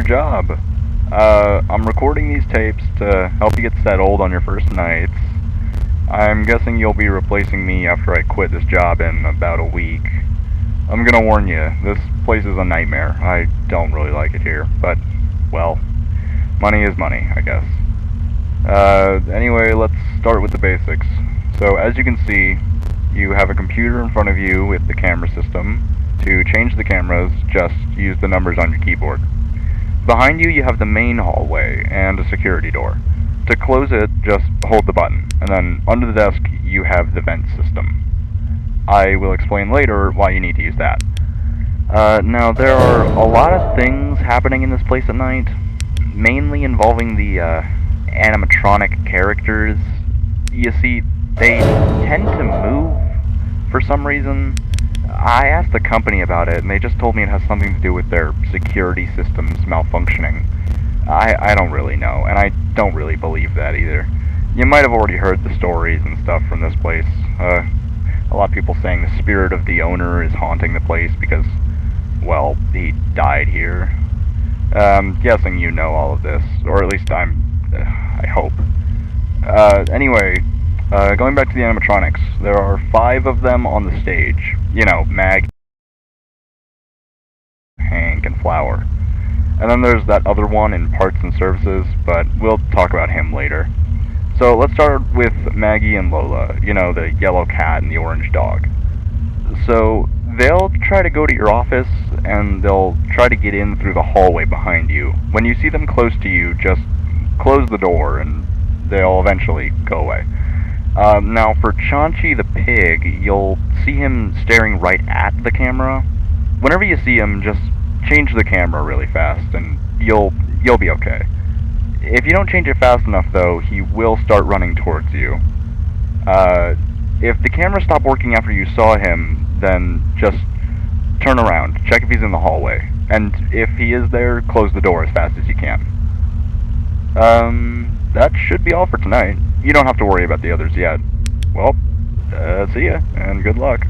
your job. I'm recording these tapes to help you get settled on your first nights. I'm guessing you'll be replacing me after I quit this job in about a week. I'm gonna warn you, this place is a nightmare. I don't really like it here, but, well, money is money, I guess. Anyway, let's start with the basics. So, as you can see, you have a computer in front of you with the camera system. To change the cameras, just use the numbers on your keyboard. Behind you have the main hallway and a security door. To close it, just hold the button, and then under the desk you have the vent system. I will explain later why you need to use that. Now, there are a lot of things happening in this place at night, mainly involving the animatronic characters. You see, they tend to move for some reason. I asked the company about it, and they just told me it has something to do with their security systems malfunctioning. I don't really know, and I don't really believe that either. You might have already heard the stories and stuff from this place. A lot of people saying the spirit of the owner is haunting the place because, well, he died here. Guessing you know all of this, or at least I hope. Anyway, going back to the animatronics, there are 5 of them on the stage. You know, Maggie, Hank, and Flower. And then there's that other one in parts and services, but we'll talk about him later. So let's start with Maggie and Lola, you know, the yellow cat and the orange dog. So they'll try to go to your office, and they'll try to get in through the hallway behind you. When you see them close to you, just close the door, and they'll eventually go away. Now for Chaunchi the pig, you'll see him staring right at the camera. Whenever you see him, just change the camera really fast, and you'll be okay. If you don't change it fast enough, though, he will start running towards you. If the camera stopped working after you saw him, then just turn around, check if he's in the hallway, and if he is there, close the door as fast as you can. That should be all for tonight. You don't have to worry about the others yet. Well, see ya, and good luck.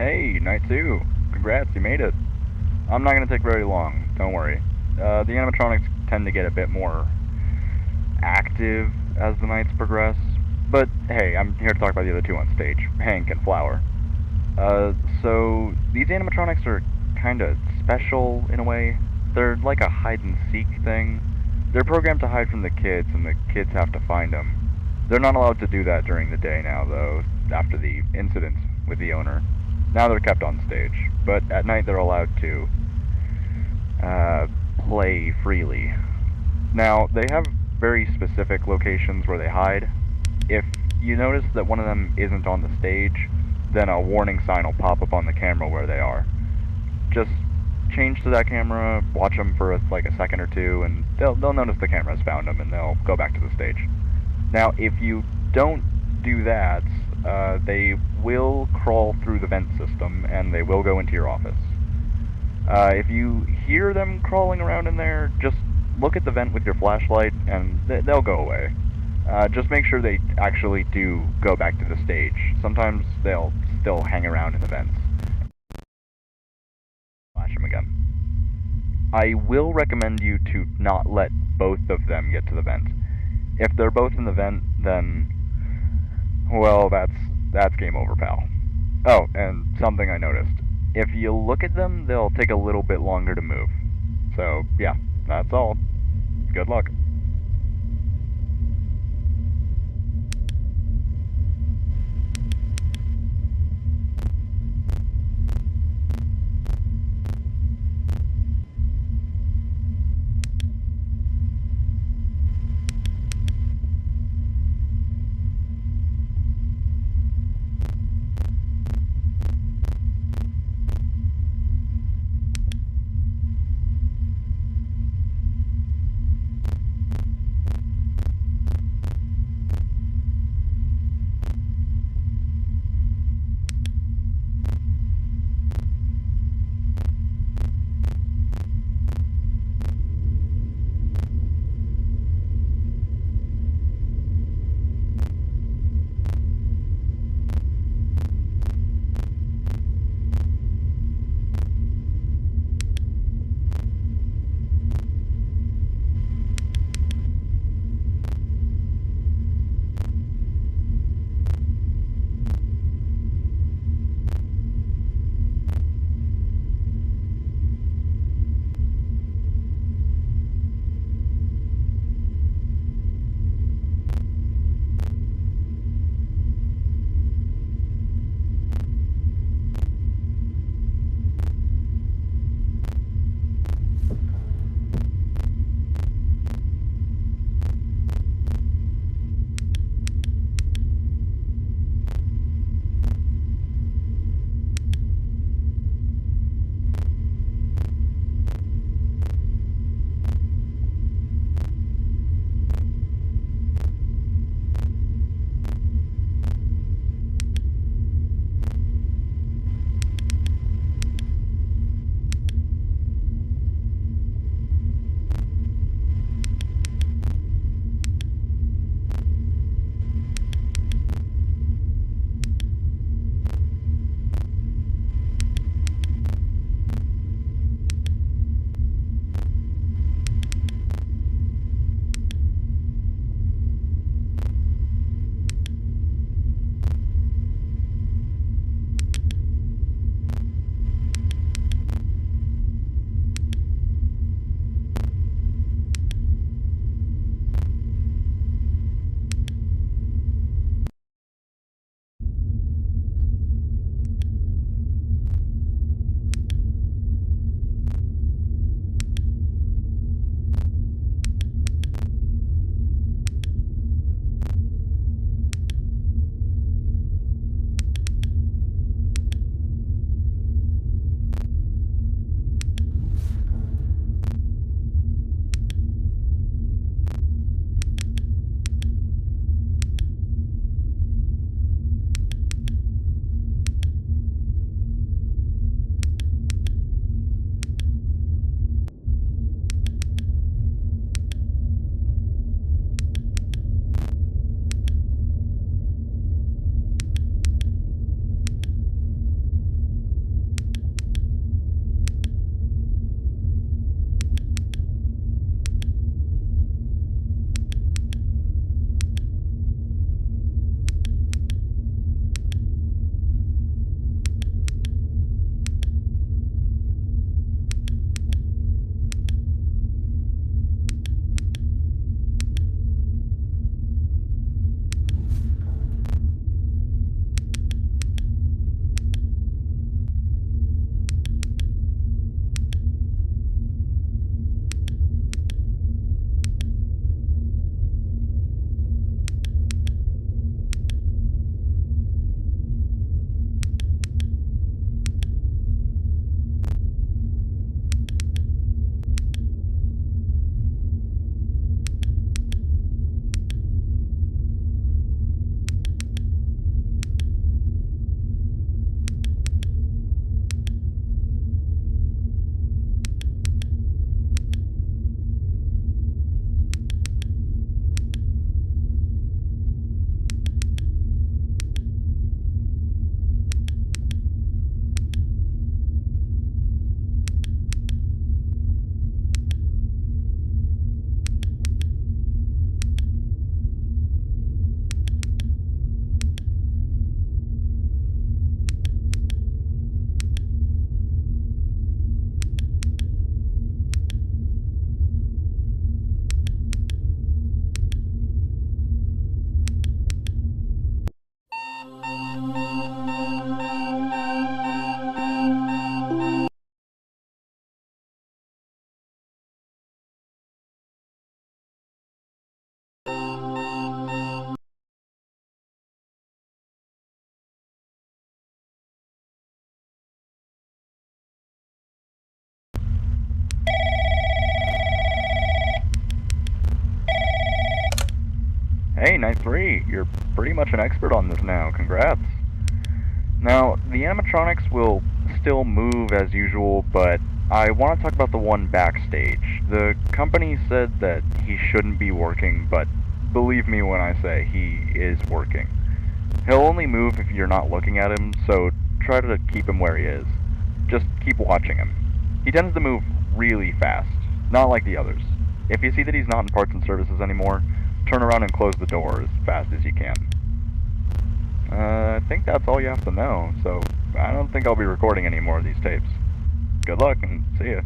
Hey, night 2. Congrats, you made it. I'm not going to take very long, don't worry. The animatronics tend to get a bit more active as the nights progress. But hey, I'm here to talk about the other two on stage, Hank and Flower. So these animatronics are kinda special in a way. They're like a hide-and-seek thing. They're programmed to hide from the kids, and the kids have to find them. They're not allowed to do that during the day now, though, after the incident with the owner. Now they're kept on stage, but at night they're allowed to play freely. Now, they have very specific locations where they hide. If you notice that one of them isn't on the stage, then a warning sign will pop up on the camera where they are. Just change to that camera, watch them for like a second or two, and they'll notice the camera's found them, and they'll go back to the stage. Now, if you don't do that, they will crawl through the vent system, and they will go into your office. If you hear them crawling around in there, just look at the vent with your flashlight, and they'll go away. Just make sure they actually do go back to the stage. Sometimes they'll still hang around in the vents. Flash them again. I will recommend you to not let both of them get to the vent. If they're both in the vent, then, well, that's game over, pal. Oh, and something I noticed. If you look at them, they'll take a little bit longer to move. So, yeah, that's all. Good luck. nice 3. You're pretty much an expert on this now. Congrats. Now, the animatronics will still move as usual, but I want to talk about the one backstage. The company said that he shouldn't be working, but believe me when I say he is working. He'll only move if you're not looking at him, so try to keep him where he is. Just keep watching him. He tends to move really fast, not like the others. If you see that he's not in parts and services anymore, turn around and close the door as fast as you can. I think that's all you have to know, so I don't think I'll be recording any more of these tapes. Good luck, and see ya.